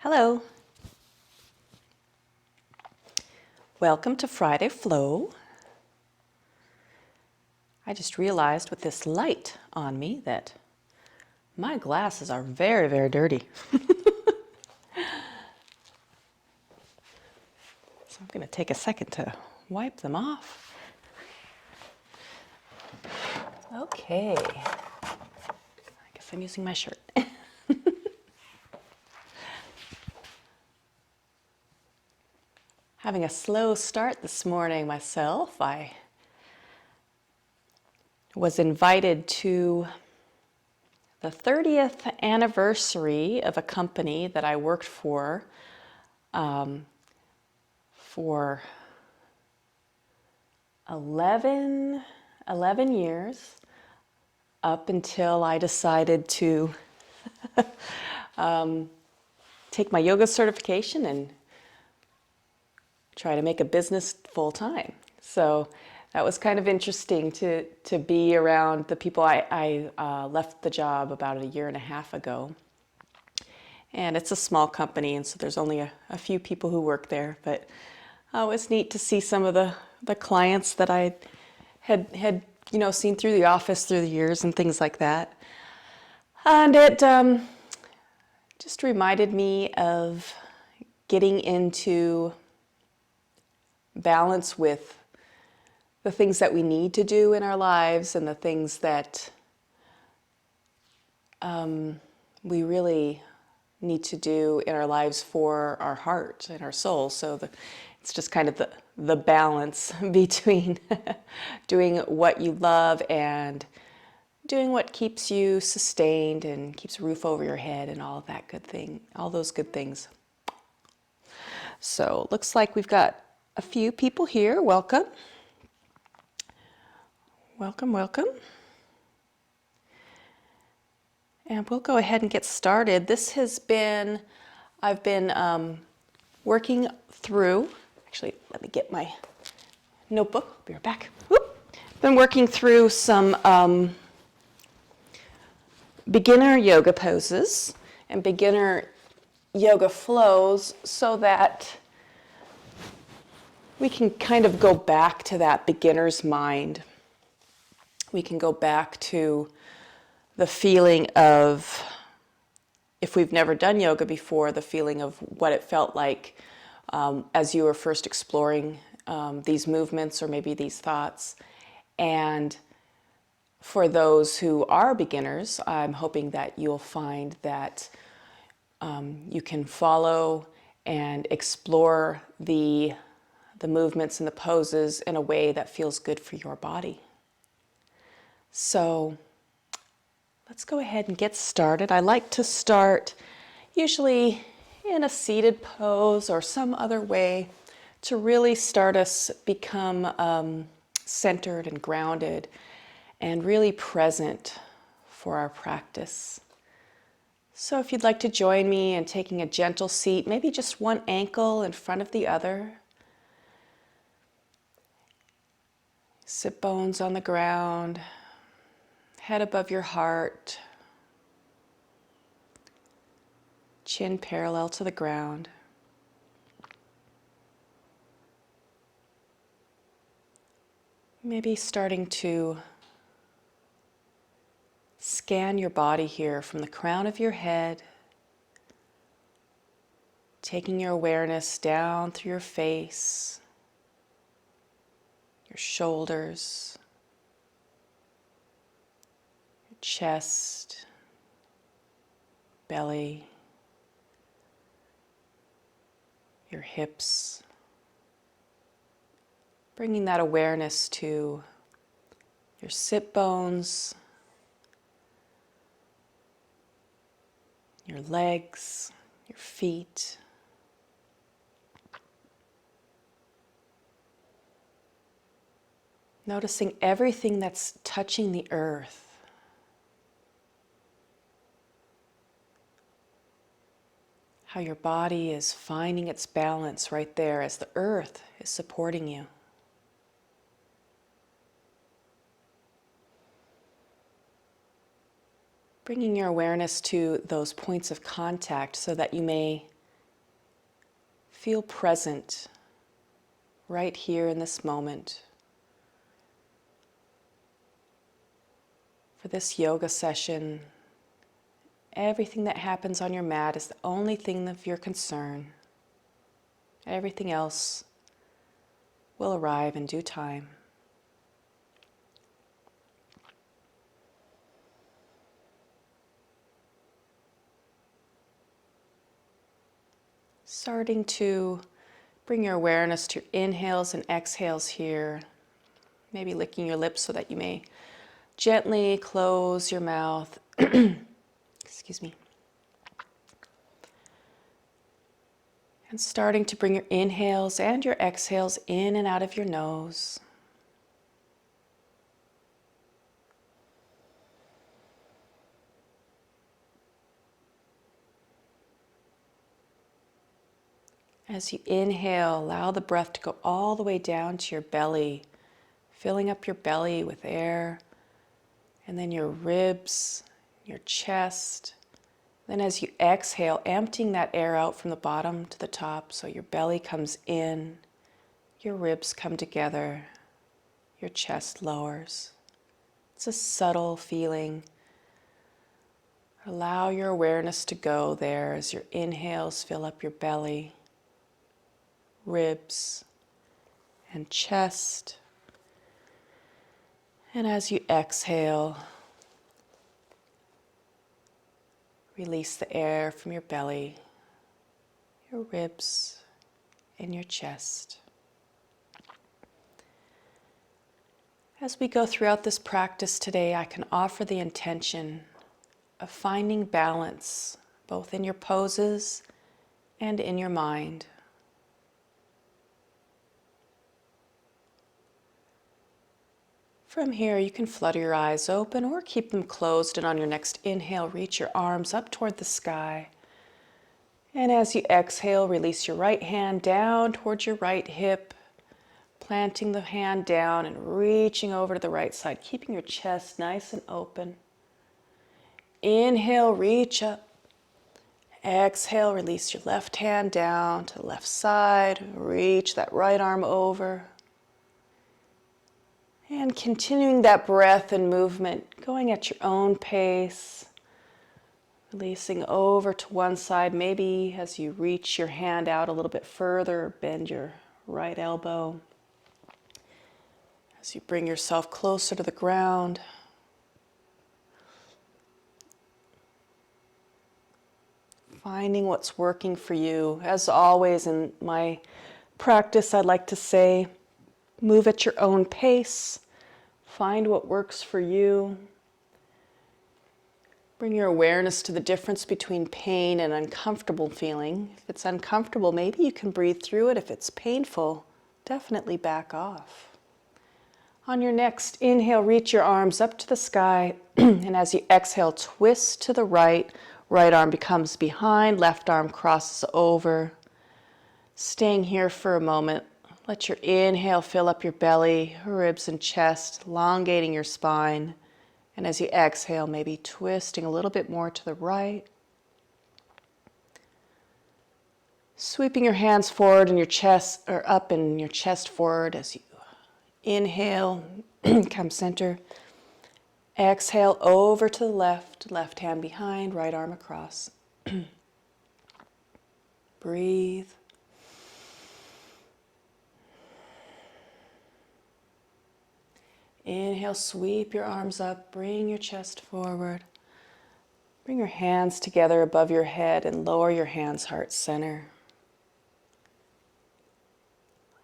Hello. Welcome to Friday Flow. I just realized with this light on me that my glasses are very, very dirty. So I'm going to take a second to wipe them off. Okay. I guess I'm using my shirt. Having a slow start this morning myself. I was invited to the 30th anniversary of a company that I worked for 11 years, up until I decided to take my yoga certification and try to make a business full time. So that was kind of interesting to be around the people. I left the job about a year and a half ago. And it's a small company, and so there's only a few people who work there. But it was neat to see some of the clients that I had seen through the office through the years and things like that. And it just reminded me of getting into balance with the things that we need to do in our lives and the things that we really need to do in our lives for our heart and our soul. So it's just kind of the balance between doing what you love and doing what keeps you sustained and keeps a roof over your head and all of that good thing, all those good things. So it looks like we've got a few people here. Welcome. Welcome, welcome. And we'll go ahead and get started. I've been working through, actually, let me get my notebook. I'll be right back. Whoop. Been working through some beginner yoga poses and beginner yoga flows so that we can kind of go back to that beginner's mind. We can go back to the feeling of, if we've never done yoga before, the feeling of what it felt like as you were first exploring these movements or maybe these thoughts. And for those who are beginners, I'm hoping that you'll find that you can follow and explore the movements and the poses in a way that feels good for your body. So let's go ahead and get started. I like to start usually in a seated pose or some other way to really start us become centered and grounded and really present for our practice. So if you'd like to join me in taking a gentle seat, maybe just one ankle in front of the other. Sit bones on the ground, head above your heart, chin parallel to the ground. Maybe starting to scan your body here from the crown of your head, taking your awareness down through your face, your shoulders, your chest, belly, your hips. Bringing that awareness to your sit bones, your legs, your feet. Noticing everything that's touching the earth. How your body is finding its balance right there as the earth is supporting you. Bringing your awareness to those points of contact so that you may Feel present right here in this moment. For this yoga session, everything that happens on your mat is the only thing of your concern. Everything else will arrive in due time. Starting to bring your awareness to your inhales and exhales here. Maybe licking your lips so that you may gently close your mouth. Excuse me. And starting to bring your inhales and your exhales in and out of your nose. As you inhale, allow the breath to go all the way down to your belly, filling up your belly with air, and then your ribs, your chest. Then as you exhale, emptying that air out from the bottom to the top, so your belly comes in, your ribs come together, your chest lowers. It's a subtle feeling. Allow your awareness to go there as your inhales fill up your belly, ribs, and chest. And as you exhale, release the air from your belly, your ribs, and your chest. As we go throughout this practice today, I can offer the intention of finding balance both in your poses and in your mind. From here, you can flutter your eyes open or keep them closed, and on your next inhale, reach your arms up toward the sky. And as you exhale, release your right hand down towards your right hip, planting the hand down and reaching over to the right side, keeping your chest nice and open. Inhale, reach up. Exhale, release your left hand down to the left side, reach that right arm over. And continuing that breath and movement, going at your own pace, releasing over to one side. Maybe as you reach your hand out a little bit further, bend your right elbow. As you bring yourself closer to the ground, finding what's working for you. As always in my practice, I'd like to say, move at your own pace. Find what works for you. Bring your awareness to the difference between pain and uncomfortable feeling. If it's uncomfortable, maybe you can breathe through it. If it's painful, definitely back off. On your next inhale, reach your arms up to the sky. And as you exhale, twist to the right. Right arm becomes behind, left arm crosses over. Staying here for a moment. Let your inhale fill up your belly, ribs and chest, elongating your spine. And as you exhale, maybe twisting a little bit more to the right. Sweeping your hands forward and your chest, or up and your chest forward as you inhale, come center. Exhale over to the left, left hand behind, right arm across. Breathe. Inhale, sweep your arms up, bring your chest forward. Bring your hands together above your head and lower your hands heart center.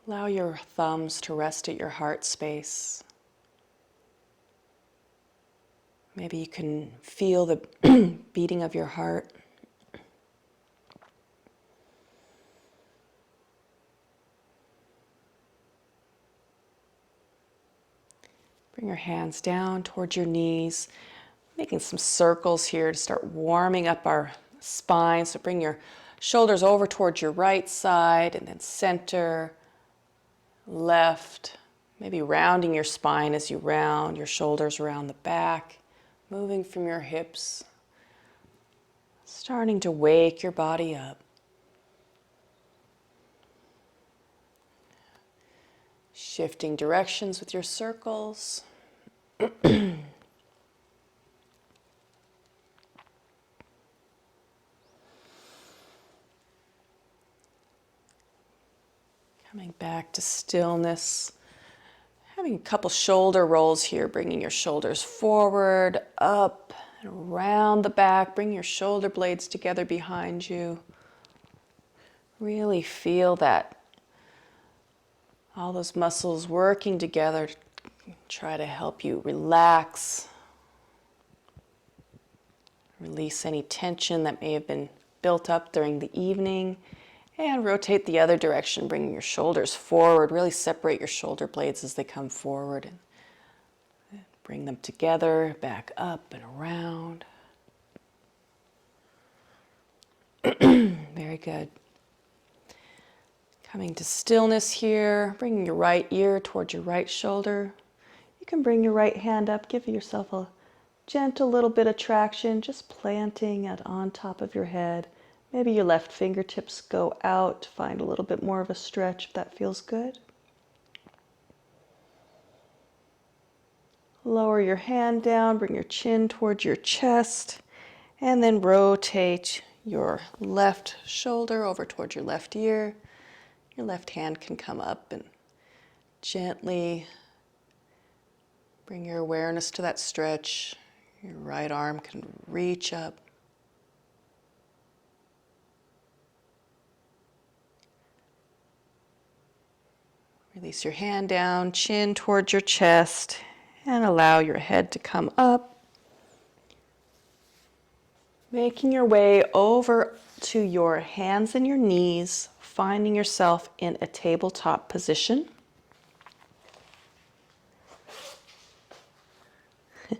Allow your thumbs to rest at your heart space. Maybe you can feel the beating of your heart. Bring your hands down towards your knees, making some circles here to start warming up our spine. So bring your shoulders over towards your right side and then center, left, maybe rounding your spine as you round your shoulders around the back, moving from your hips, starting to wake your body up. Shifting directions with your circles. Coming back to stillness. Having a couple shoulder rolls here, bringing your shoulders forward, up, and around the back. Bring your shoulder blades together behind you. Really feel that, all those muscles working together to try to help you relax. Release any tension that may have been built up during the evening. And rotate the other direction, bringing your shoulders forward. Really separate your shoulder blades as they come forward. And bring them together, back up and around. Very good. Coming to stillness here, bringing your right ear towards your right shoulder. You can bring your right hand up, give yourself a gentle little bit of traction, just planting it on top of your head. Maybe your left fingertips go out, find a little bit more of a stretch if that feels good. Lower your hand down, bring your chin towards your chest, and then rotate your left shoulder over towards your left ear. Your left hand can come up and gently bring your awareness to that stretch. Your right arm can reach up. Release your hand down, chin towards your chest, and allow your head to come up. Making your way over to your hands and your knees, finding yourself in a tabletop position. I'm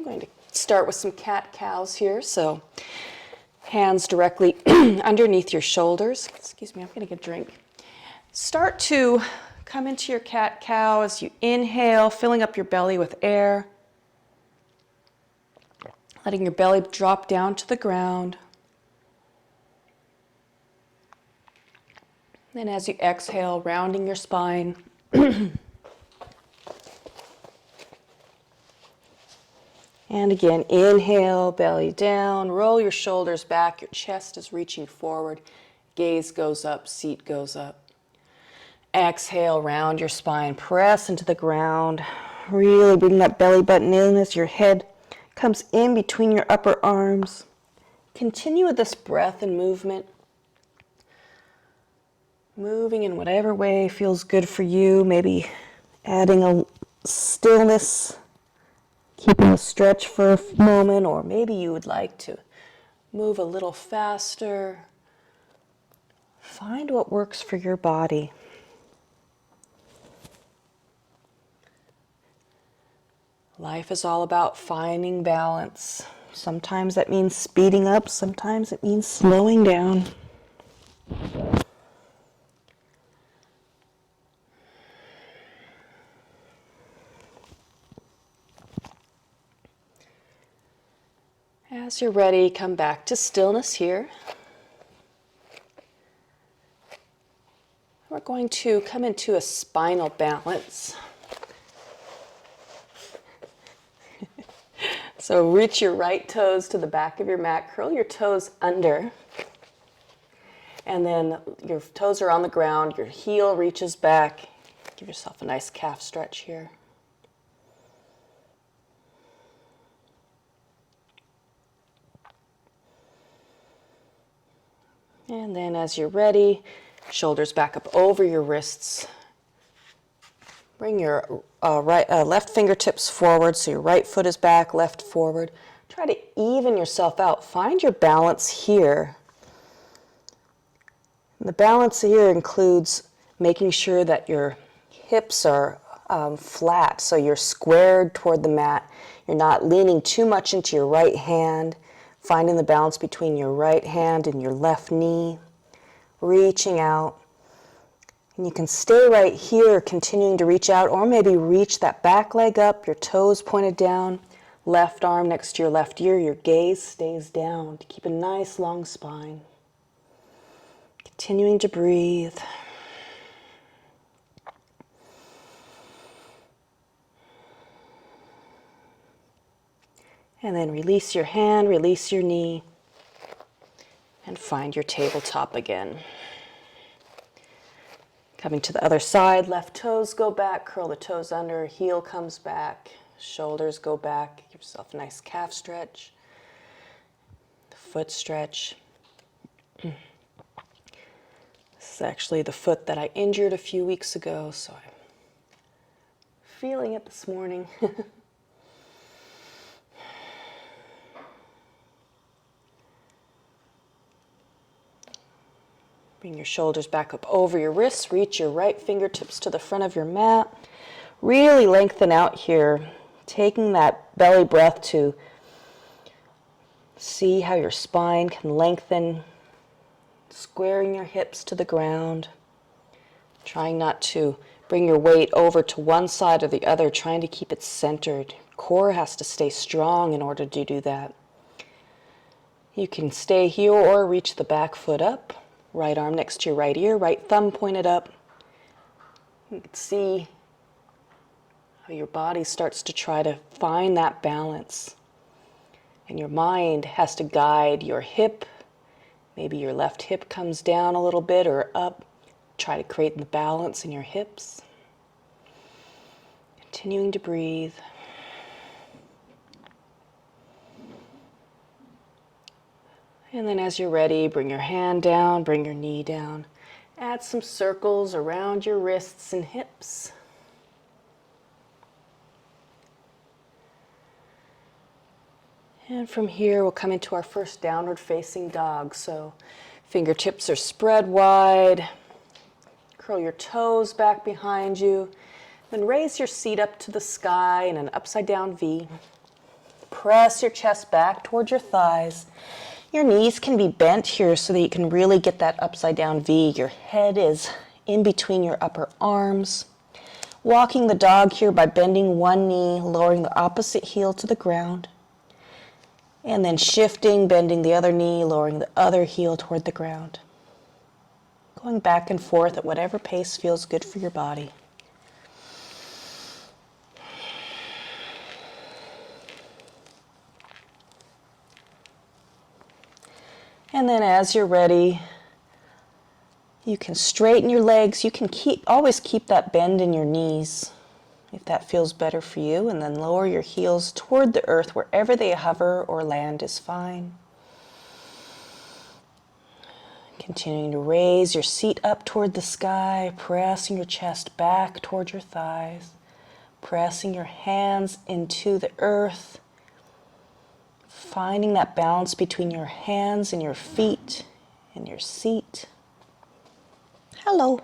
going to start with some cat-cows here, so hands directly underneath your shoulders. Excuse me, I'm going to get a drink. Start to come into your cat-cow as you inhale, filling up your belly with air. Letting your belly drop down to the ground. Then as you exhale, rounding your spine. And again, inhale, belly down, roll your shoulders back, your chest is reaching forward, gaze goes up, seat goes up. Exhale, round your spine, press into the ground. Really bring that belly button in as your head comes in between your upper arms. Continue with this breath and movement. Moving in whatever way feels good for you. Maybe adding a stillness, keeping a stretch for a moment, or maybe you would like to move a little faster. Find what works for your body. Life is all about finding balance. Sometimes that means speeding up, sometimes it means slowing down. As you're ready, come back to stillness here. We're going to come into a spinal balance. So reach your right toes to the back of your mat, curl your toes under, and then your toes are on the ground, your heel reaches back. Give yourself a nice calf stretch here. And then as you're ready, shoulders back up over your wrists. Bring your left fingertips forward, so your right foot is back, left forward. Try to even yourself out. Find your balance here. And the balance here includes making sure that your hips are flat, so you're squared toward the mat. You're not leaning too much into your right hand. Finding the balance between your right hand and your left knee. Reaching out. And you can stay right here, continuing to reach out, or maybe reach that back leg up, your toes pointed down, left arm next to your left ear, your gaze stays down to keep a nice long spine. Continuing to breathe. And then release your hand, release your knee, and find your tabletop again. Coming to the other side, left toes go back, curl the toes under, heel comes back, shoulders go back, give yourself a nice calf stretch, foot stretch. This is actually the foot that I injured a few weeks ago, so I'm feeling it this morning. Bring your shoulders back up over your wrists. Reach your right fingertips to the front of your mat. Really lengthen out here, taking that belly breath to see how your spine can lengthen, squaring your hips to the ground, trying not to bring your weight over to one side or the other, trying to keep it centered. Core has to stay strong in order to do that. You can stay here or reach the back foot up. Right arm next to your right ear, right thumb pointed up. You can see how your body starts to try to find that balance. And your mind has to guide your hip. Maybe your left hip comes down a little bit or up. Try to create the balance in your hips. Continuing to breathe. And then as you're ready, bring your hand down, bring your knee down. Add some circles around your wrists and hips. And from here, we'll come into our first downward facing dog. So fingertips are spread wide. Curl your toes back behind you. Then raise your seat up to the sky in an upside down V. Press your chest back towards your thighs. Your knees can be bent here so that you can really get that upside down V. Your head is in between your upper arms. Walking the dog here by bending one knee, lowering the opposite heel to the ground. And then shifting, bending the other knee, lowering the other heel toward the ground. Going back and forth at whatever pace feels good for your body. And then as you're ready, you can straighten your legs. You can always keep that bend in your knees if that feels better for you. And then lower your heels toward the earth. Wherever they hover or land is fine. Continuing to raise your seat up toward the sky, pressing your chest back toward your thighs, pressing your hands into the earth. Finding that balance between your hands and your feet and your seat. Hello.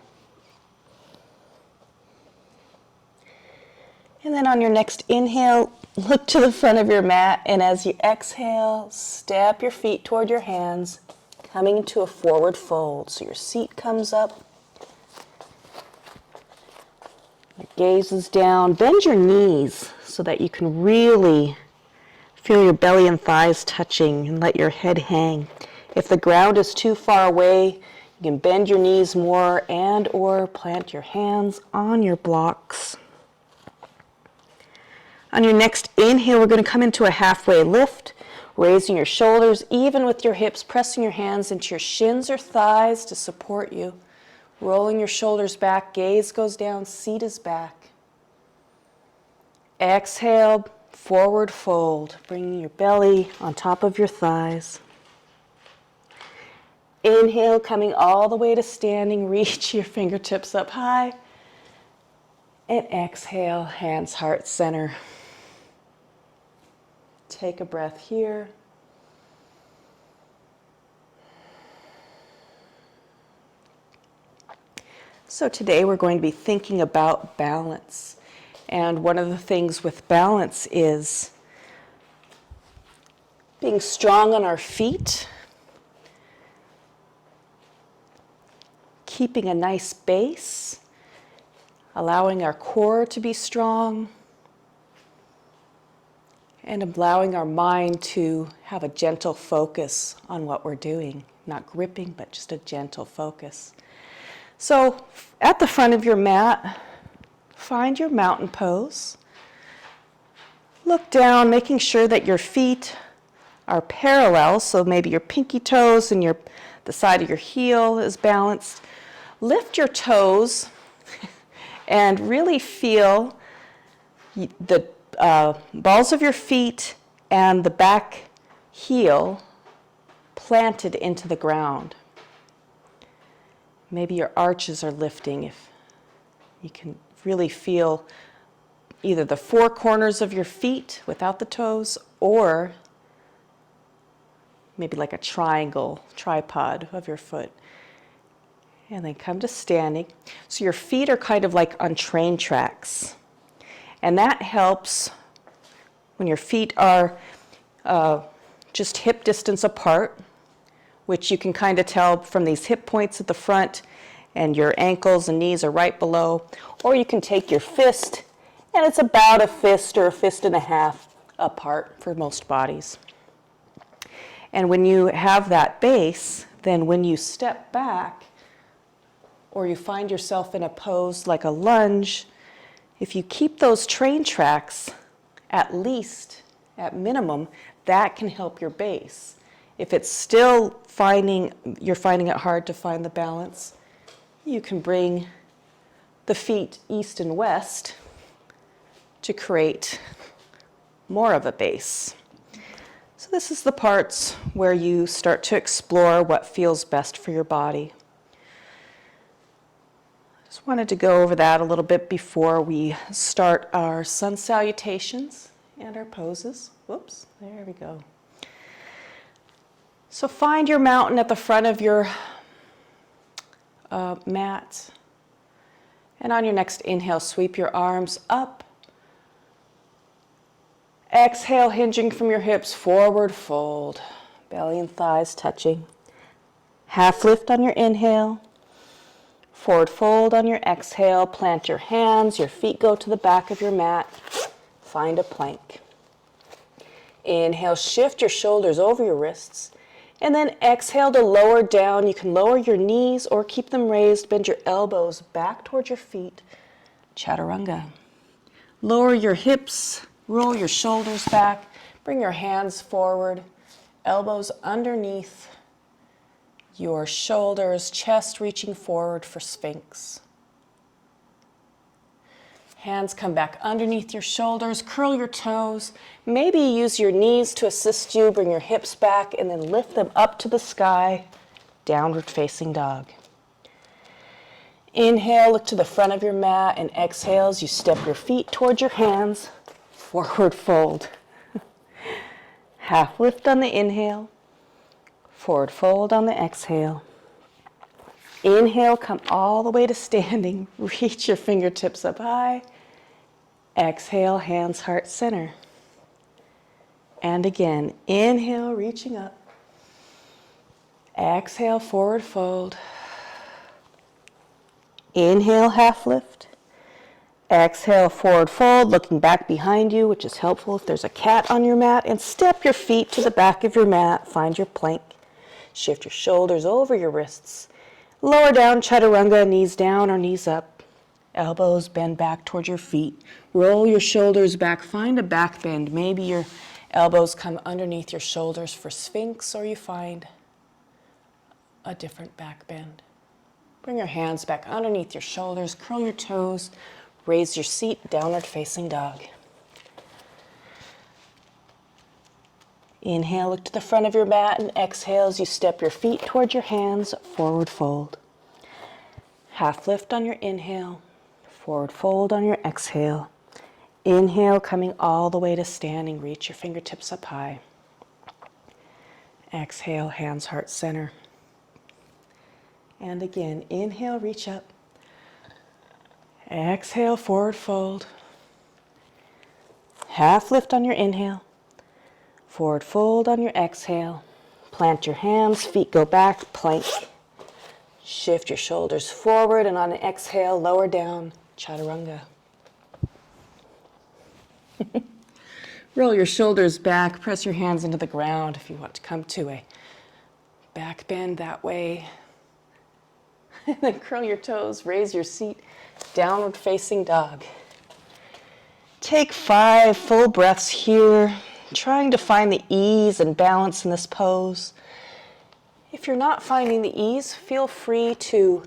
And then on your next inhale, look to the front of your mat, and as you exhale, step your feet toward your hands, coming into a forward fold. So your seat comes up, your gaze is down. Bend your knees so that you can really feel your belly and thighs touching and let your head hang. If the ground is too far away, you can bend your knees more and or plant your hands on your blocks. On your next inhale, we're going to come into a halfway lift, raising your shoulders even with your hips, pressing your hands into your shins or thighs to support you. Rolling your shoulders back, gaze goes down, seat is back. Exhale, forward fold, bringing your belly on top of your thighs. Inhale, coming all the way to standing, reach your fingertips up high. And exhale, hands, heart, center. Take a breath here. So today we're going to be thinking about balance. And one of the things with balance is being strong on our feet, keeping a nice base, allowing our core to be strong, and allowing our mind to have a gentle focus on what we're doing. Not gripping, but just a gentle focus. So at the front of your mat, find your mountain pose. Look down, making sure that your feet are parallel, so maybe your pinky toes and the side of your heel is balanced. Lift your toes and really feel the balls of your feet and the back heel planted into the ground. Maybe your arches are lifting. If you can really feel either the four corners of your feet without the toes, or maybe like a triangle, tripod of your foot. And then come to standing. So your feet are kind of like on train tracks. And that helps when your feet are just hip distance apart, which you can kind of tell from these hip points at the front, and your ankles and knees are right below. Or you can take your fist, and it's about a fist or a fist and a half apart for most bodies. And when you have that base, then when you step back, or you find yourself in a pose like a lunge, if you keep those train tracks, at least, at minimum, that can help your base. If it's still you're finding it hard to find the balance, you can bring the feet east and west to create more of a base. So this is the parts where you start to explore what feels best for your body. Just wanted to go over that a little bit before we start our sun salutations and our poses. Whoops, there we go. So find your mountain at the front of your mat. And on your next inhale, sweep your arms up. Exhale, hinging from your hips, forward fold. Belly and thighs touching. Half lift on your inhale. Forward fold on your exhale. Plant your hands. Your feet go to the back of your mat. Find a plank. Inhale, shift your shoulders over your wrists. And then exhale to lower down. You can lower your knees or keep them raised. Bend your elbows back towards your feet. Chaturanga. Lower your hips. Roll your shoulders back. Bring your hands forward. Elbows underneath your shoulders. Chest reaching forward for Sphinx. Hands come back underneath your shoulders. Curl your toes. Maybe use your knees to assist you. Bring your hips back and then lift them up to the sky. Downward facing dog. Inhale, look to the front of your mat, and exhale as you step your feet towards your hands. Forward fold. Half lift on the inhale. Forward fold on the exhale. Inhale, come all the way to standing. Reach your fingertips up high. Exhale, hands, heart, center. And again, inhale, reaching up. Exhale, forward fold. Inhale, half lift. Exhale, forward fold, looking back behind you, which is helpful if there's a cat on your mat. And step your feet to the back of your mat. Find your plank. Shift your shoulders over your wrists. Lower down, chaturanga, knees down or knees up. Elbows bend back towards your feet. Roll your shoulders back. Find a back bend. Maybe your elbows come underneath your shoulders for Sphinx, or you find a different back bend. Bring your hands back underneath your shoulders. Curl your toes. Raise your seat, downward facing dog. Inhale, look to the front of your mat, and exhale as you step your feet towards your hands, forward fold. Half lift on your inhale, forward fold on your exhale. Inhale, coming all the way to standing, reach your fingertips up high. Exhale, hands, heart, center. And again, inhale, reach up. Exhale, forward fold. Half lift on your inhale. Forward fold on your exhale. Plant your hands, feet go back, plank. Shift your shoulders forward, and on an exhale, lower down, chaturanga. Roll your shoulders back, press your hands into the ground if you want to come to a back bend that way. And then curl your toes, raise your seat, downward facing dog. Take 5 full breaths here, trying to find the ease and balance in this pose. If you're not finding the ease, feel free to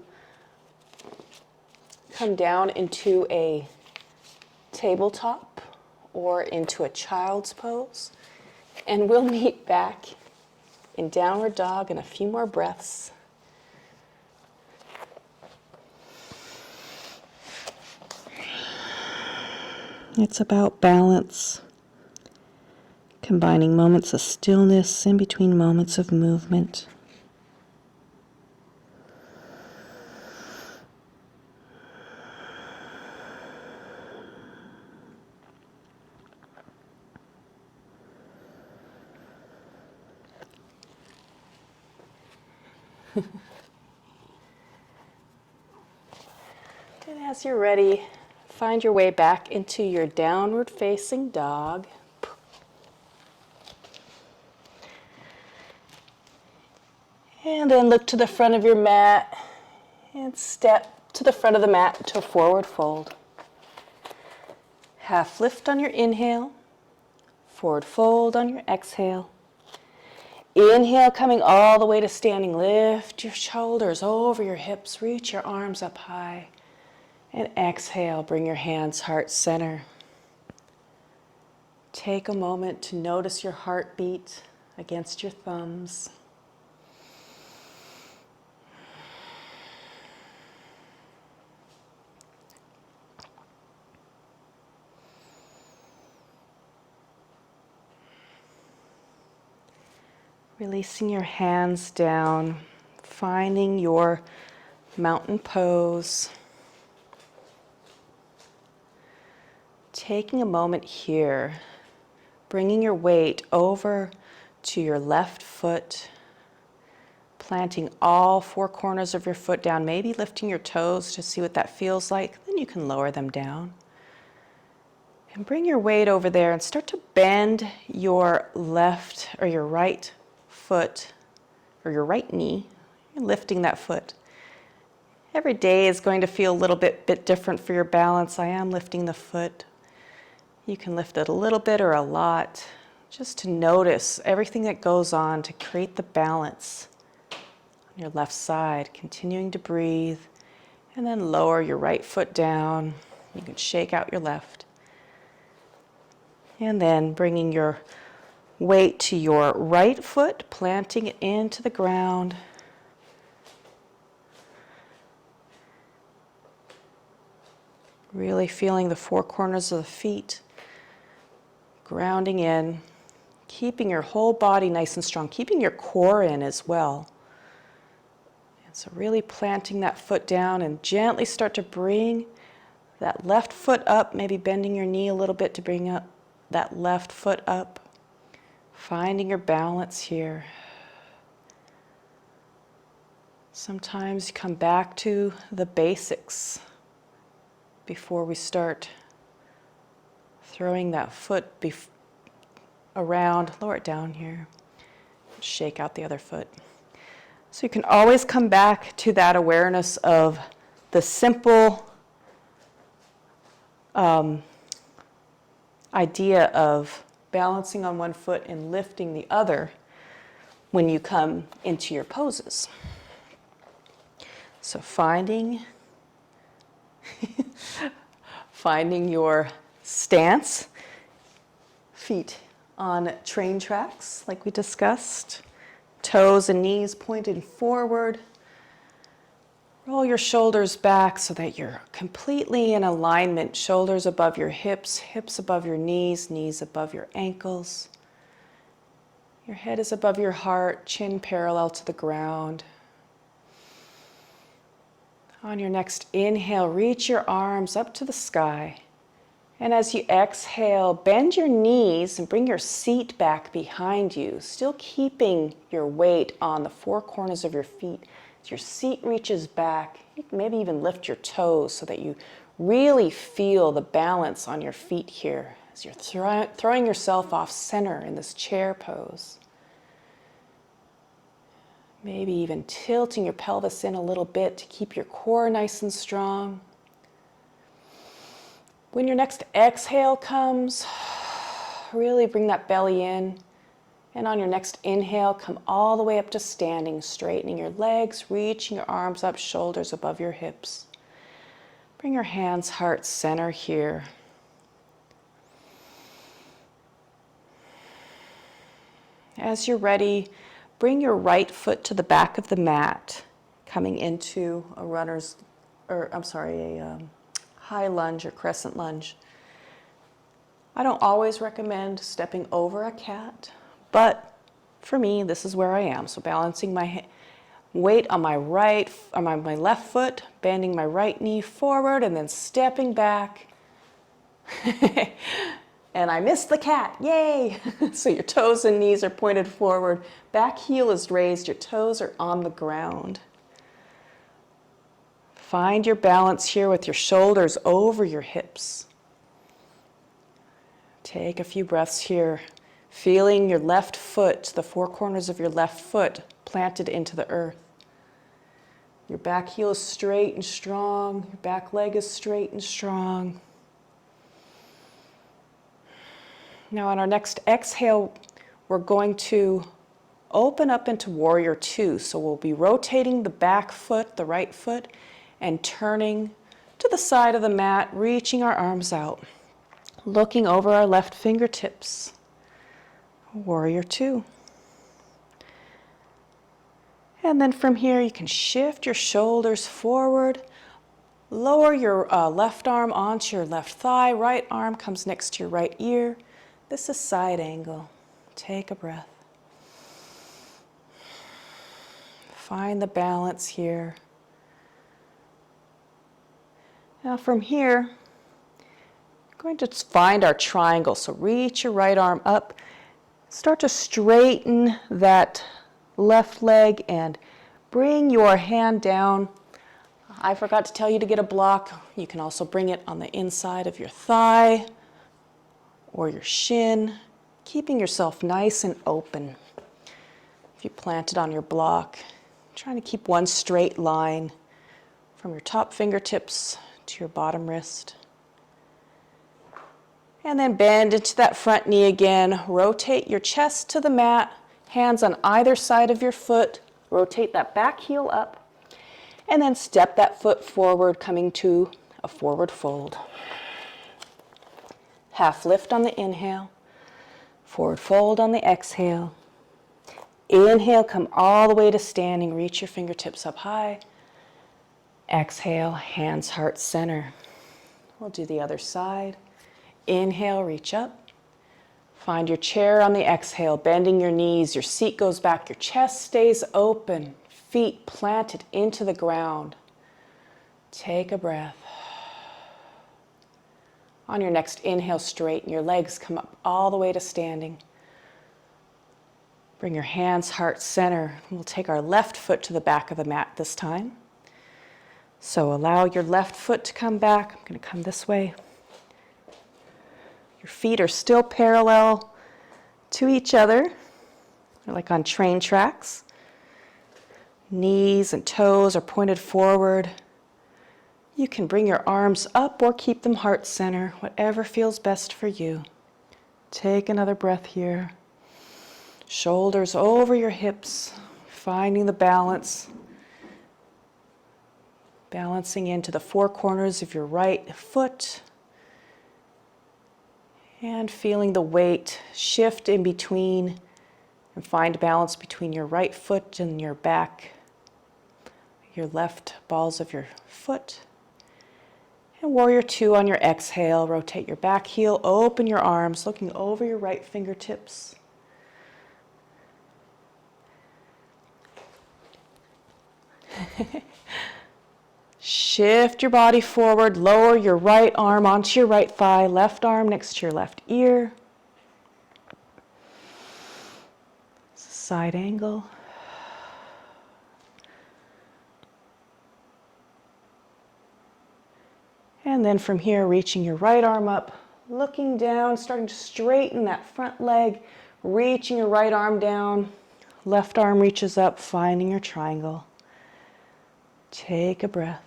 come down into a tabletop or into a child's pose, and we'll meet back in downward dog in a few more breaths. It's about balance, combining moments of stillness in between moments of movement. And as you're ready, find your way back into your downward facing dog. And then look to the front of your mat and step to the front of the mat to a forward fold. Half lift on your inhale, forward fold on your exhale. Inhale, coming all the way to standing. Lift your shoulders over your hips, reach your arms up high. And exhale, bring your hands heart center. Take a moment to notice your heartbeat against your thumbs. Releasing your hands down, finding your mountain pose. Taking a moment here, bringing your weight over to your left foot, planting all 4 corners of your foot down, maybe lifting your toes to see what that feels like. Then you can lower them down. And bring your weight over there and start to bend your left or your right foot or your right knee. You're lifting that foot. Every day is going to feel a little bit different for your balance. I am lifting the foot. You can lift it a little bit or a lot, just to notice everything that goes on to create the balance on your left side. Continuing to breathe, and then lower your right foot down. You can shake out your left. And then bringing your weight to your right foot, planting it into the ground. Really feeling the 4 corners of the feet. Grounding in, keeping your whole body nice and strong, keeping your core in as well. And so really planting that foot down and gently start to bring that left foot up, maybe bending your knee a little bit to bring up that left foot up. Finding your balance here. Sometimes you come back to the basics before we start throwing that foot around. Lower it down here. Shake out the other foot. So you can always come back to that awareness of the simple idea of balancing on one foot and lifting the other when you come into your poses. So finding your stance, feet on train tracks like we discussed, toes and knees pointed forward. Roll your shoulders back so that you're completely in alignment, shoulders above your hips, hips above your knees, knees above your ankles. Your head is above your heart, chin parallel to the ground. On your next inhale, reach your arms up to the sky. And as you exhale, bend your knees and bring your seat back behind you, still keeping your weight on the 4 corners of your feet. As your seat reaches back, you can maybe even lift your toes so that you really feel the balance on your feet here as you're throwing yourself off center in this chair pose. Maybe even tilting your pelvis in a little bit to keep your core nice and strong. When your next exhale comes, really bring that belly in. And on your next inhale, come all the way up to standing, straightening your legs, reaching your arms up, shoulders above your hips. Bring your hands, heart center here. As you're ready, bring your right foot to the back of the mat, coming into a high lunge or crescent lunge. I don't always recommend stepping over a cat, but for me, this is where I am. So balancing my weight on my left foot, bending my right knee forward, and then stepping back. And I missed the cat, yay! So your toes and knees are pointed forward, back heel is raised, your toes are on the ground. Find your balance here with your shoulders over your hips. Take a few breaths here, feeling your left foot, the four corners of your left foot planted into the earth. Your back heel is straight and strong, your back leg is straight and strong. Now on our next exhale, we're going to open up into warrior two. So we'll be rotating the back foot, the right foot, and turning to the side of the mat, reaching our arms out, looking over our left fingertips. Warrior two. And then from here, you can shift your shoulders forward, lower your left arm onto your left thigh, right arm comes next to your right ear. This is side angle. Take a breath. Find the balance here. Now from here, we're going to find our triangle. So reach your right arm up. Start to straighten that left leg and bring your hand down. I forgot to tell you to get a block. You can also bring it on the inside of your thigh or your shin, keeping yourself nice and open. If you plant it on your block, trying to keep one straight line from your top fingertips to your bottom wrist. And then bend into that front knee again. Rotate your chest to the mat, hands on either side of your foot. Rotate that back heel up, and then step that foot forward, coming to a forward fold. Half lift on the inhale, forward fold on the exhale. Inhale, come all the way to standing, reach your fingertips up high. Exhale, hands, heart, center. We'll do the other side. Inhale, reach up. Find your chair on the exhale, bending your knees, your seat goes back, your chest stays open, feet planted into the ground. Take a breath. On your next inhale, straighten your legs, come up all the way to standing. Bring your hands, heart, center. We'll take our left foot to the back of the mat this time. So allow your left foot to come back. I'm going to come this way. Your feet are still parallel to each other. They're like on train tracks. Knees and toes are pointed forward. You can bring your arms up or keep them heart center, whatever feels best for you. Take another breath here. Shoulders over your hips, finding the balance. Balancing into the four corners of your right foot. And feeling the weight shift in between and find balance between your right foot and your back, your left balls of your foot. And warrior two on your exhale, rotate your back heel, open your arms, looking over your right fingertips. Shift your body forward, lower your right arm onto your right thigh, left arm next to your left ear. Side angle. And then from here, reaching your right arm up, looking down, starting to straighten that front leg, reaching your right arm down, left arm reaches up, finding your triangle. Take a breath.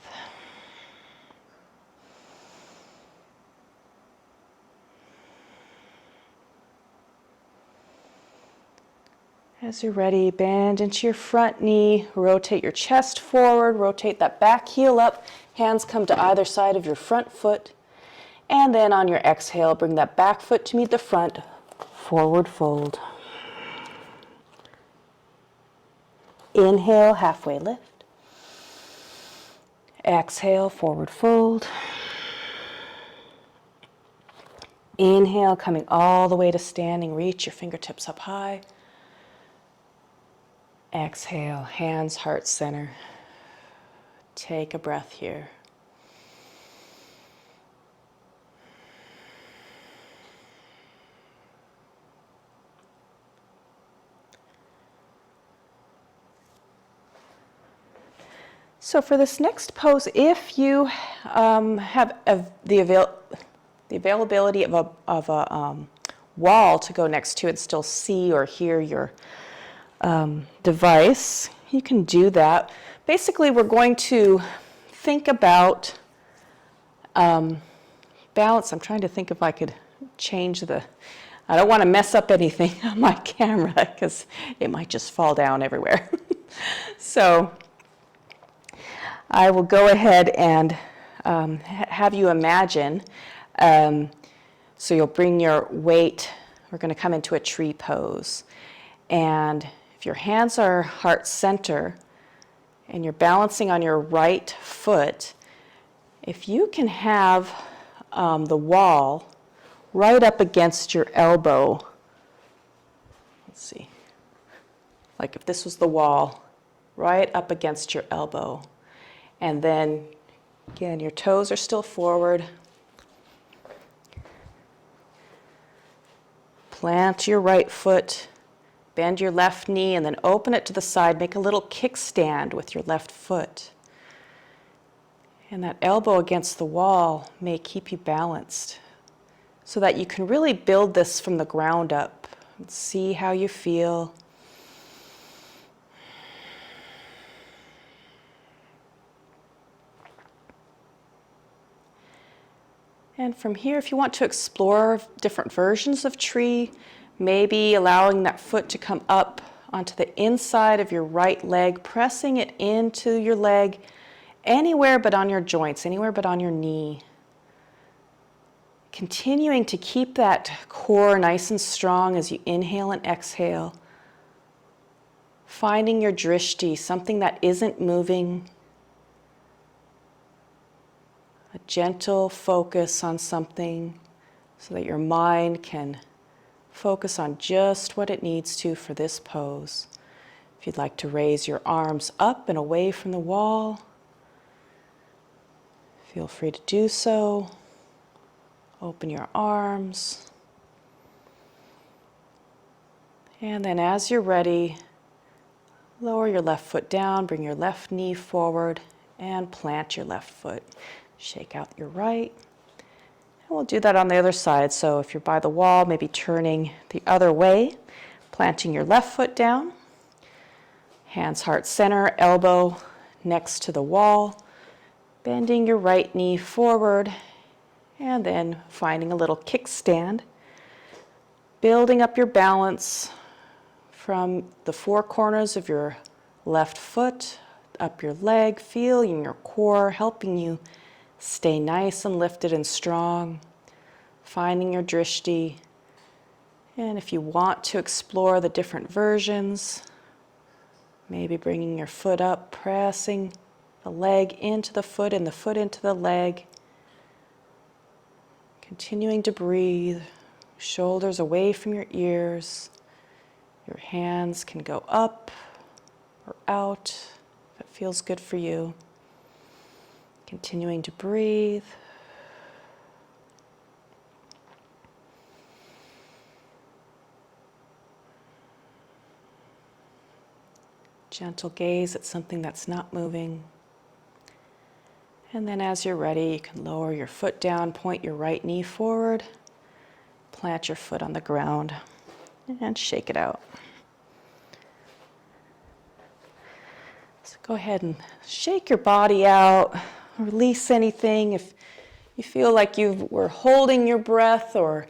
As you're ready, bend into your front knee, rotate your chest forward, rotate that back heel up, hands come to either side of your front foot, and then on your exhale, bring that back foot to meet the front, forward fold. Inhale, halfway lift. Exhale, forward fold. Inhale, coming all the way to standing, reach your fingertips up high. Exhale, hands, heart center. Take a breath here. So for this next pose, if you have the availability of a wall to go next to and still see or hear your device, you can do that. Basically, we're going to think about balance. I'm trying to think if I could change I don't want to mess up anything on my camera because it might just fall down everywhere. So I will go ahead and have you imagine. So you'll bring your weight. We're going to come into a tree pose. And if your hands are heart center and you're balancing on your right foot, if you can have the wall right up against your elbow, let's see, like if this was the wall, right up against your elbow. And then, again, your toes are still forward. Plant your right foot, bend your left knee, and then open it to the side. Make a little kickstand with your left foot. And that elbow against the wall may keep you balanced so that you can really build this from the ground up and see how you feel. And from here, if you want to explore different versions of tree, maybe allowing that foot to come up onto the inside of your right leg, pressing it into your leg, anywhere but on your joints, anywhere but on your knee. Continuing to keep that core nice and strong as you inhale and exhale. Finding your drishti, something that isn't moving. A gentle focus on something so that your mind can focus on just what it needs to for this pose. If you'd like to raise your arms up and away from the wall, feel free to do so. Open your arms. And then as you're ready, lower your left foot down, bring your left knee forward, and plant your left foot. Shake out your right. And we'll do that on the other side. So if you're by the wall, maybe turning the other way, planting your left foot down, hands heart center, elbow next to the wall, bending your right knee forward, and then finding a little kickstand, building up your balance from the four corners of your left foot, up your leg, feeling your core, helping you stay nice and lifted and strong, finding your drishti. And if you want to explore the different versions, maybe bringing your foot up, pressing the leg into the foot and the foot into the leg. Continuing to breathe, shoulders away from your ears. Your hands can go up or out if it feels good for you. Continuing to breathe. Gentle gaze at something that's not moving. And then as you're ready, you can lower your foot down, point your right knee forward, plant your foot on the ground, and shake it out. So go ahead and shake your body out, release anything. If you feel like you were holding your breath or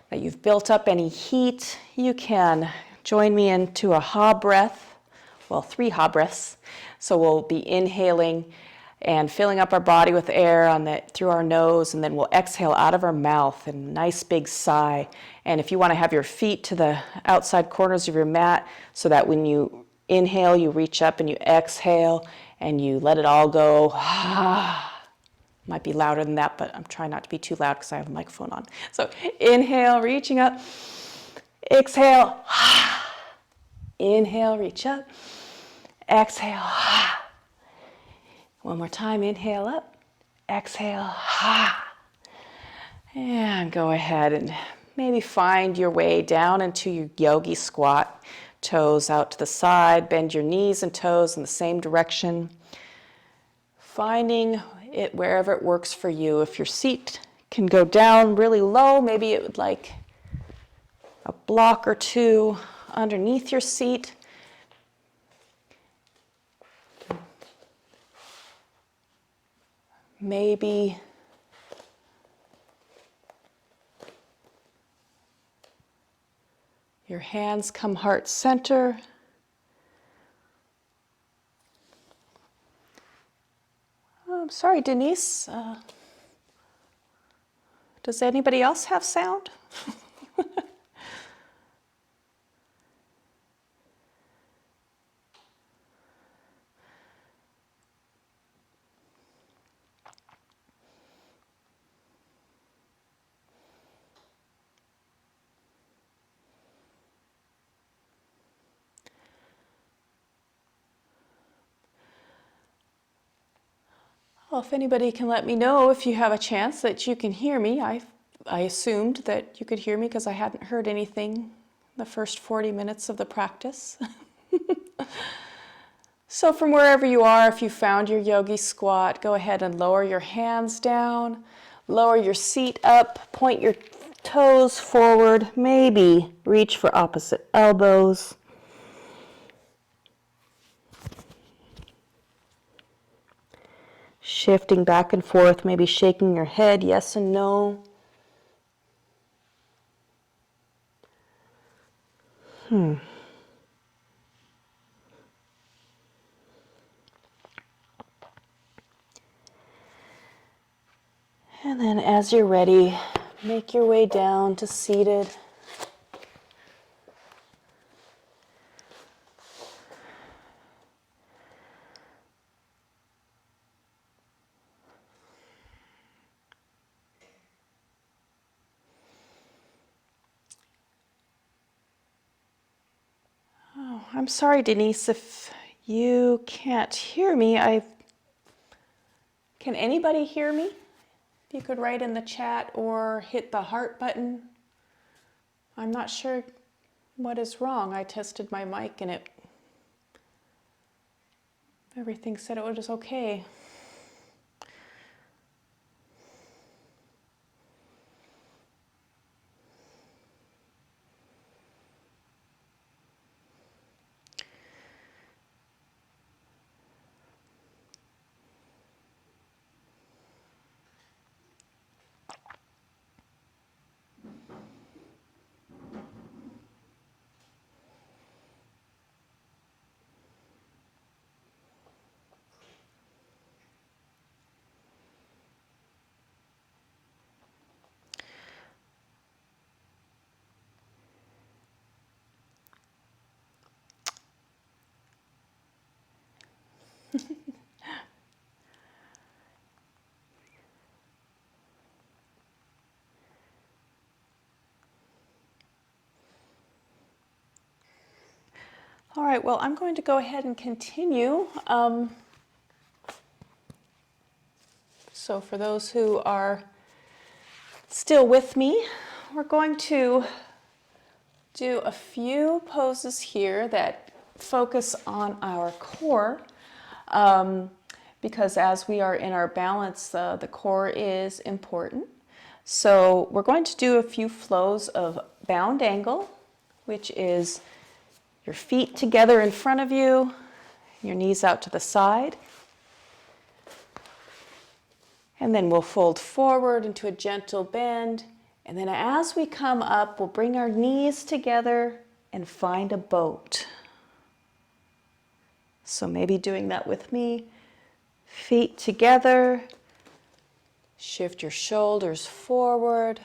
that you've built up any heat, you can join me into a ha breath, well, 3 ha breaths. So we'll be inhaling and filling up our body with air through our nose, and then we'll exhale out of our mouth, and a nice big sigh. And if you want to have your feet to the outside corners of your mat so that when you inhale, you reach up, and you exhale, and you let it all go. Might be louder than that, but I'm trying not to be too loud because I have a microphone on. So inhale, reaching up. Exhale. Inhale, reach up. Exhale. One more time, inhale up. Exhale. And go ahead and maybe find your way down into your yogi squat. Toes out to the side, bend your knees and toes in the same direction. Finding it wherever it works for you. If your seat can go down really low, maybe it would like a block or 2 underneath your seat. Maybe your hands come heart center. Oh, I'm sorry, Denise. Does anybody else have sound? Well, if anybody can let me know if you have a chance that you can hear me. I assumed that you could hear me because I hadn't heard anything the first 40 minutes of the practice. So from wherever you are, if you found your yogi squat, go ahead and lower your hands down, lower your seat up, point your toes forward, maybe reach for opposite elbows. Shifting back and forth, maybe shaking your head, yes and no. And then as you're ready, make your way down to seated. I'm sorry, Denise, if you can't hear me. Can anybody hear me? If you could write in the chat or hit the heart button. I'm not sure what is wrong. I tested my mic and everything said it was okay. All right, well, I'm going to go ahead and continue. So for those who are still with me, we're going to do a few poses here that focus on our core, because as we are in our balance, the core is important. So we're going to do a few flows of bound angle, which is your feet together in front of you, your knees out to the side. And then we'll fold forward into a gentle bend. And then as we come up, we'll bring our knees together and find a boat. So maybe doing that with me. Feet together. Shift your shoulders forward.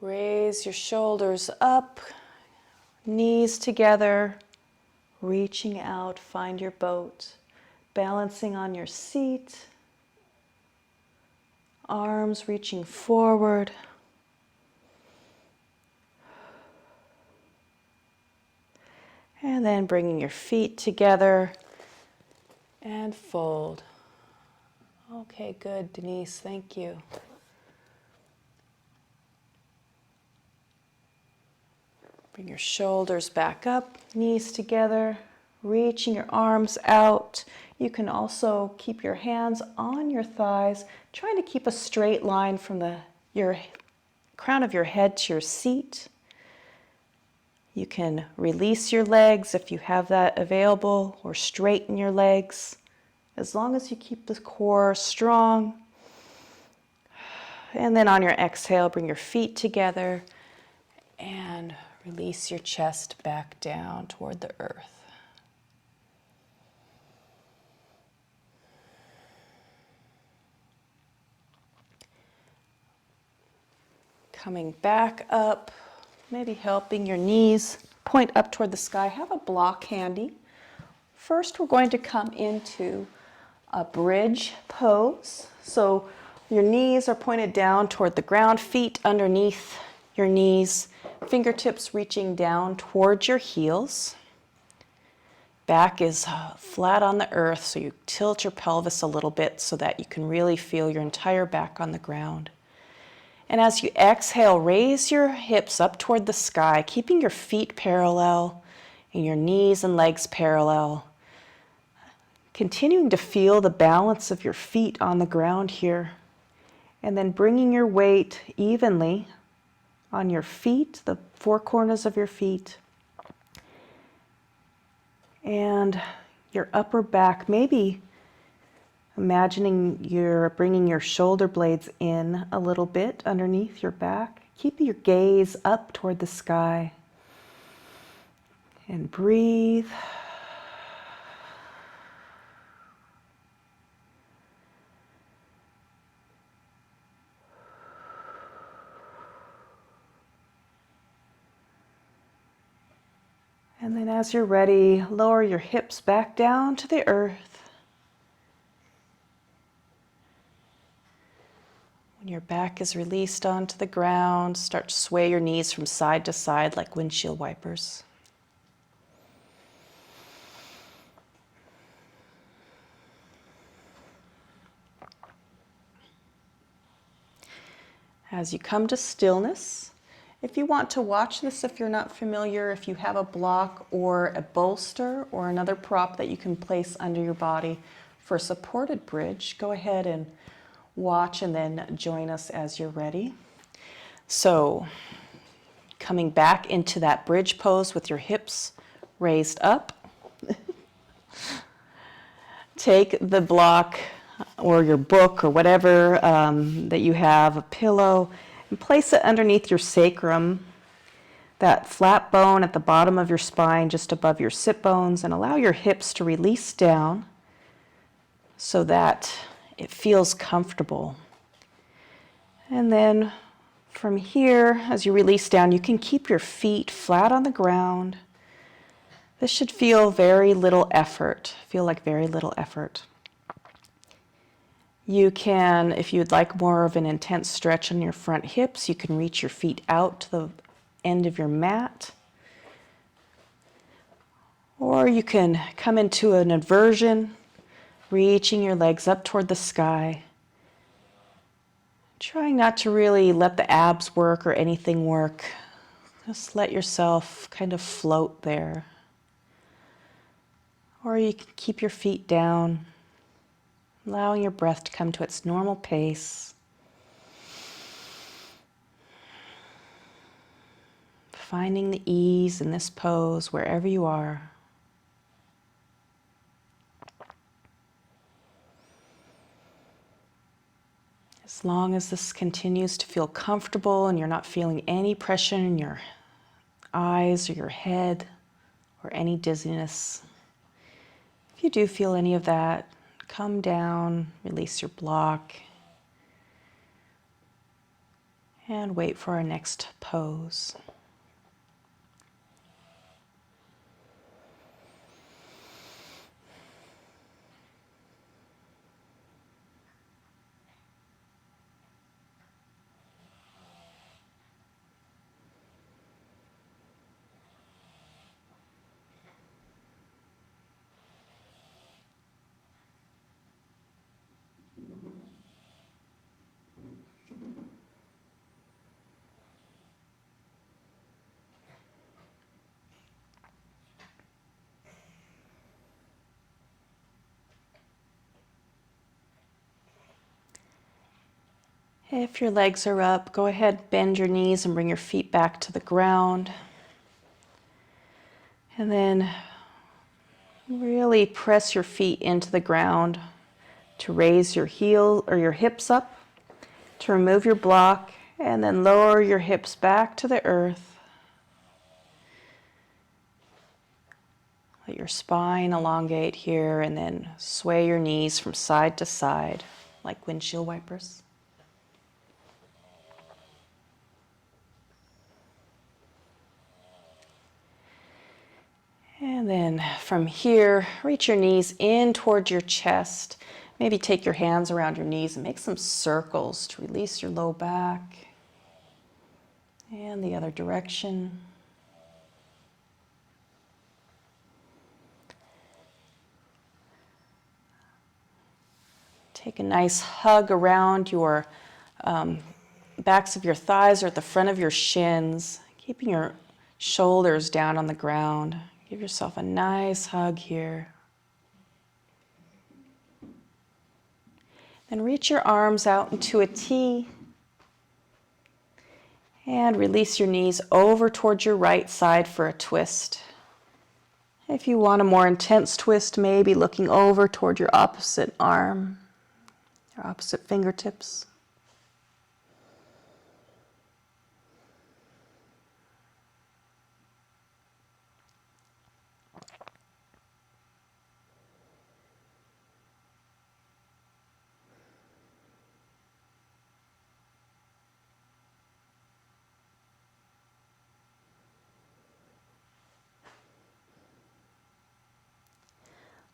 Raise your shoulders up. Knees together. Reaching out, find your boat. Balancing on your seat. Arms reaching forward. And then bringing your feet together and fold. Okay, good, Denise, thank you. Bring your shoulders back up, knees together, reaching your arms out. You can also keep your hands on your thighs, trying to keep a straight line from your crown of your head to your seat. You can release your legs if you have that available, or straighten your legs, as long as you keep the core strong. And then on your exhale, bring your feet together and release your chest back down toward the earth. Coming back up, maybe helping your knees point up toward the sky. Have a block handy. First, we're going to come into a bridge pose. So your knees are pointed down toward the ground, feet underneath your knees, fingertips reaching down towards your heels. Back is flat on the earth, so you tilt your pelvis a little bit so that you can really feel your entire back on the ground. And as you exhale, raise your hips up toward the sky, keeping your feet parallel and your knees and legs parallel. Continuing to feel the balance of your feet on the ground here. And then bringing your weight evenly on your feet, the four corners of your feet. And your upper back, maybe imagining you're bringing your shoulder blades in a little bit underneath your back. Keep your gaze up toward the sky. And breathe. And then as you're ready, lower your hips back down to the earth. When your back is released onto the ground, start to sway your knees from side to side like windshield wipers. As you come to stillness, if you want to watch this, if you're not familiar, if you have a block or a bolster or another prop that you can place under your body for a supported bridge, go ahead and watch and then join us as you're ready. So, coming back into that bridge pose with your hips raised up. Take the block or your book or whatever that you have, a pillow, and place it underneath your sacrum, that flat bone at the bottom of your spine just above your sit bones, and allow your hips to release down so that it feels comfortable. And then from here, as you release down, you can keep your feet flat on the ground. This should feel very little effort, feel like very little effort. You can, if you'd like more of an intense stretch on your front hips, you can reach your feet out to the end of your mat. Or you can come into an inversion, reaching your legs up toward the sky. Trying not to really let the abs work or anything work. Just let yourself kind of float there. Or you can keep your feet down, allowing your breath to come to its normal pace. Finding the ease in this pose wherever you are. As long as this continues to feel comfortable and you're not feeling any pressure in your eyes or your head or any dizziness. If you do feel any of that, come down, release your block, and wait for our next pose. If your legs are up, go ahead, bend your knees and bring your feet back to the ground. And then really press your feet into the ground to raise your heel or your hips up, to remove your block, and then lower your hips back to the earth. Let your spine elongate here and then sway your knees from side to side like windshield wipers. And then from here, reach your knees in towards your chest. Maybe take your hands around your knees and make some circles to release your low back. And the other direction. Take a nice hug around your backs of your thighs or at the front of your shins, keeping your shoulders down on the ground. Give yourself a nice hug here. Then reach your arms out into a T and release your knees over towards your right side for a twist. If you want a more intense twist, maybe looking over toward your opposite arm, your opposite fingertips.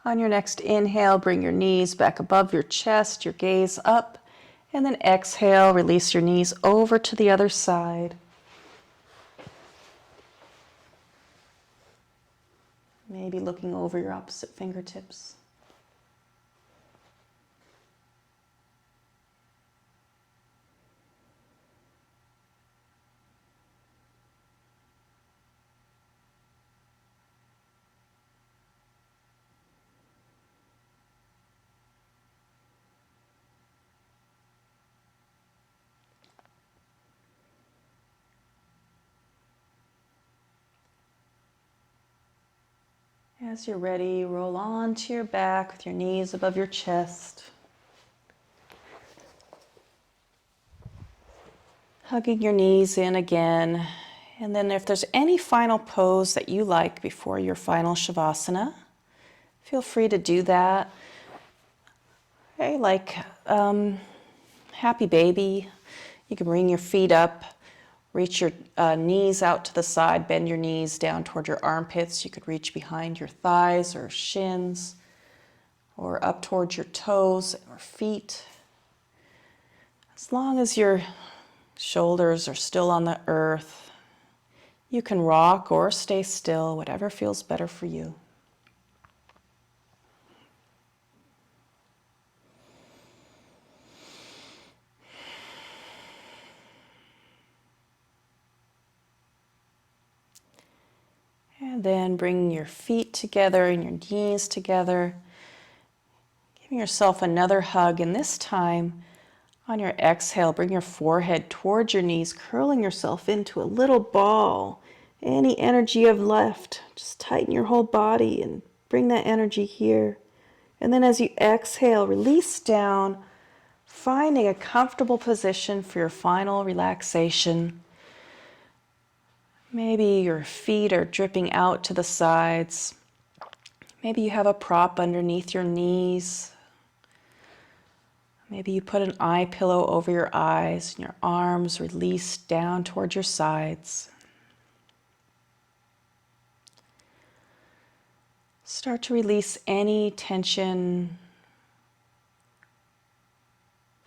On your next inhale, bring your knees back above your chest, your gaze up, and then exhale, release your knees over to the other side. Maybe looking over your opposite fingertips. As you're ready, roll onto your back with your knees above your chest. Hugging your knees in again. And then if there's any final pose that you like before your final Shavasana, feel free to do that. Okay, like happy baby. You can bring your feet up. Reach your knees out to the side, bend your knees down toward your armpits. You could reach behind your thighs or shins or up towards your toes or feet. As long as your shoulders are still on the earth, you can rock or stay still, whatever feels better for you. And then bring your feet together and your knees together. Giving yourself another hug, and this time on your exhale, bring your forehead towards your knees, curling yourself into a little ball. Any energy you have left, just tighten your whole body and bring that energy here. And then as you exhale, release down, finding a comfortable position for your final relaxation. Maybe your feet are dripping out to the sides. Maybe you have a prop underneath your knees. Maybe you put an eye pillow over your eyes and your arms release down towards your sides. Start to release any tension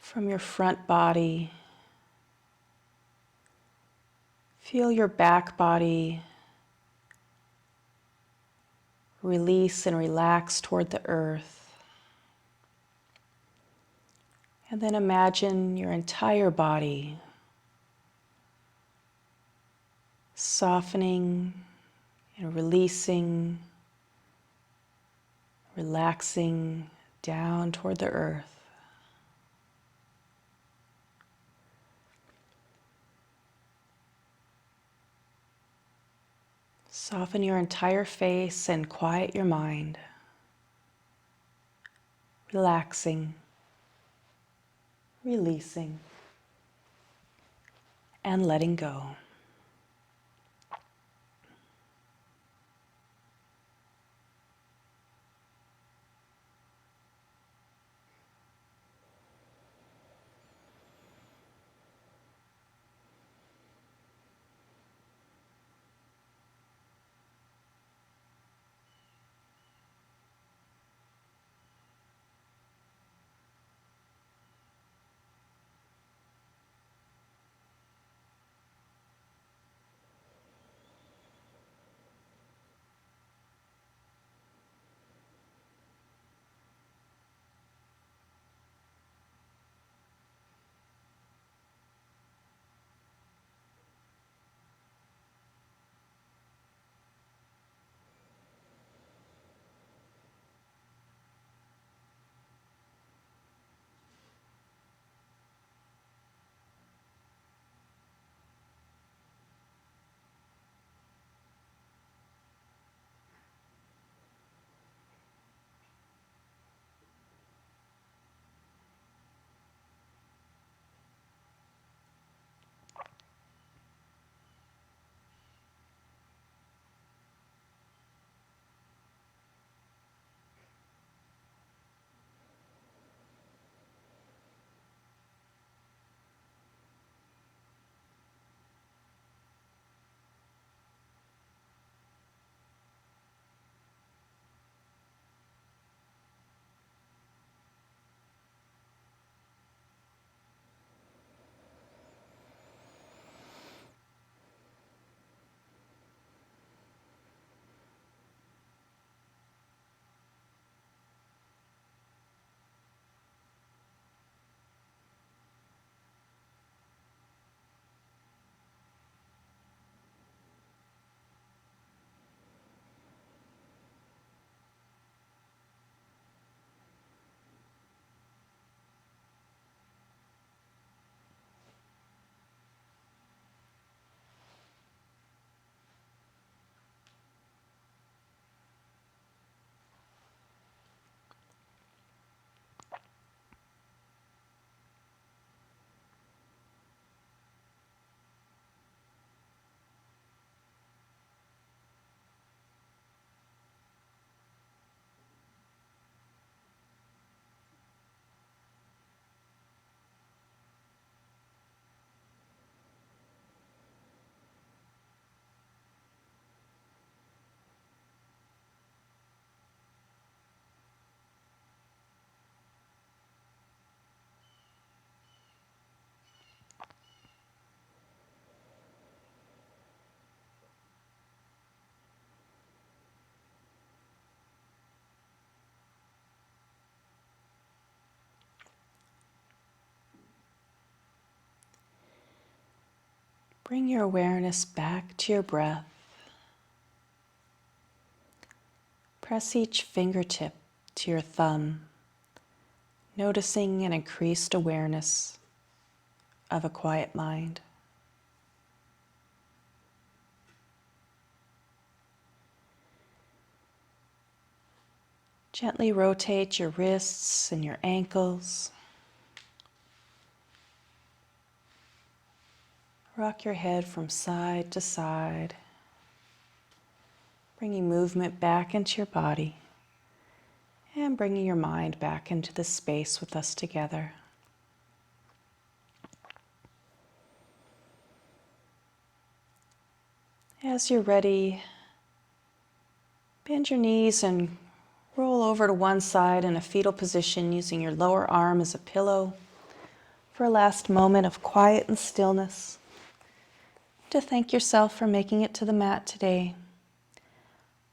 from your front body. Feel your back body release and relax toward the earth. And then imagine your entire body softening and releasing, relaxing down toward the earth. Soften your entire face and quiet your mind. Relaxing, releasing, and letting go. Bring your awareness back to your breath. Press each fingertip to your thumb, noticing an increased awareness of a quiet mind. Gently rotate your wrists and your ankles. Rock your head from side to side, bringing movement back into your body and bringing your mind back into this space with us together. As you're ready, bend your knees and roll over to one side in a fetal position using your lower arm as a pillow for a last moment of quiet and stillness. To thank yourself for making it to the mat today,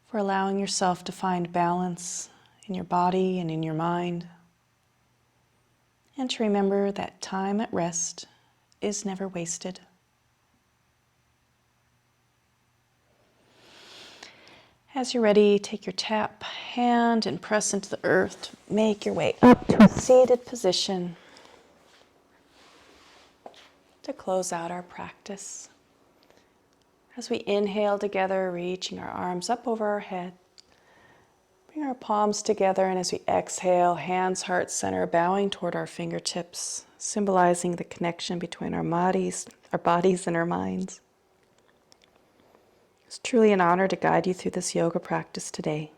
for allowing yourself to find balance in your body and in your mind, and to remember that time at rest is never wasted. As you're ready, take your tap hand and press into the earth. Make your way up to a seated position to close out our practice. As we inhale together, reaching our arms up over our head, bring our palms together, and as we exhale, hands, heart center, bowing toward our fingertips, symbolizing the connection between our bodies and our minds. It's truly an honor to guide you through this yoga practice today.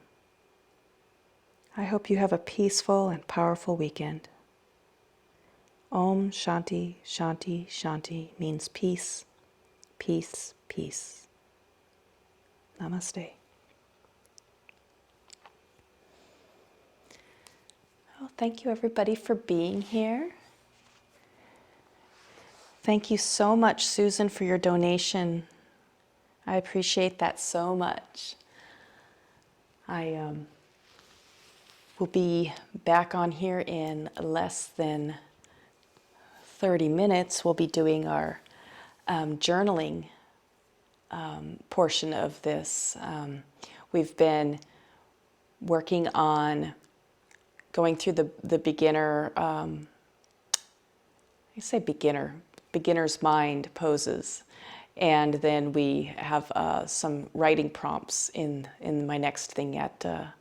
I hope you have a peaceful and powerful weekend. Om Shanti, Shanti, Shanti means peace, peace, peace. Namaste. Well, thank you everybody for being here. Thank you so much, Susan, for your donation. I appreciate that so much. I will be back on here in less than 30 minutes. We'll be doing our journaling portion of this. We've been working on going through the beginner, beginner's mind poses. And then we have some writing prompts in my next thing at a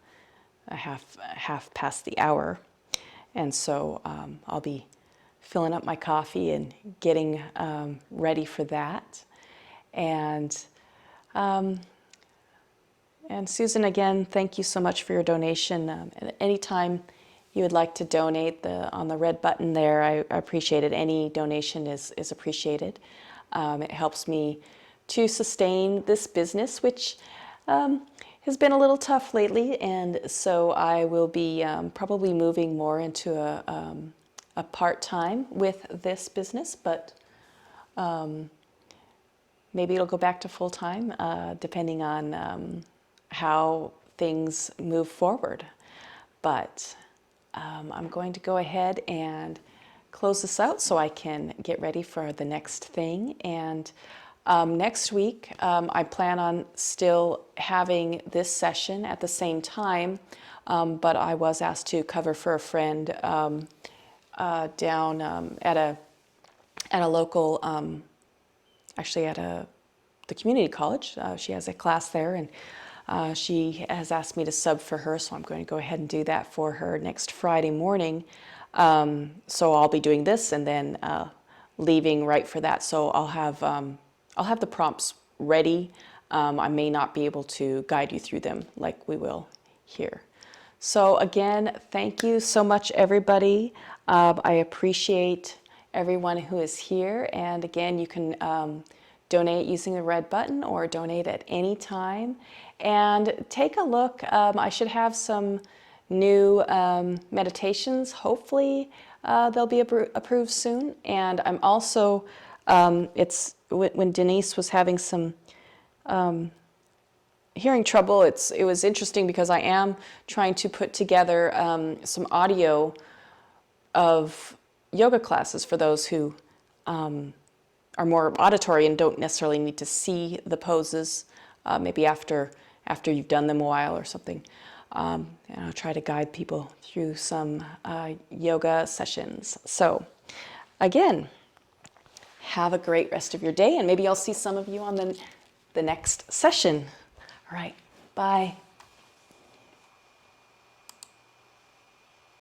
half past the hour. And so I'll be filling up my coffee and getting ready for that. And Susan, again, thank you so much for your donation. Anytime you would like to donate, on the red button there, I appreciate it. Any donation is appreciated. It helps me to sustain this business, which has been a little tough lately, and so I will be probably moving more into a part-time with this business, but maybe it'll go back to full-time, depending on how things move forward. But I'm going to go ahead and close this out so I can get ready for the next thing. And next week, I plan on still having this session at the same time, but I was asked to cover for a friend down at a local, actually at the community college. She has a class there, and she has asked me to sub for her, so I'm going to go ahead and do that for her next Friday morning. So I'll be doing this and then leaving right for that. So I'll have the prompts ready. I may not be able to guide you through them like we will here. So again, thank you so much, everybody. I appreciate everyone who is here. And again, you can donate using the red button or donate at any time. And take a look. I should have some new meditations. Hopefully they'll be approved soon. And I'm also, it's when Denise was having some hearing trouble, it was interesting because I am trying to put together some audio of yoga classes for those who are more auditory and don't necessarily need to see the poses, maybe after you've done them a while or something. And I'll try to guide people through some yoga sessions. So again, have a great rest of your day, and maybe I'll see some of you on the next session. All right, bye.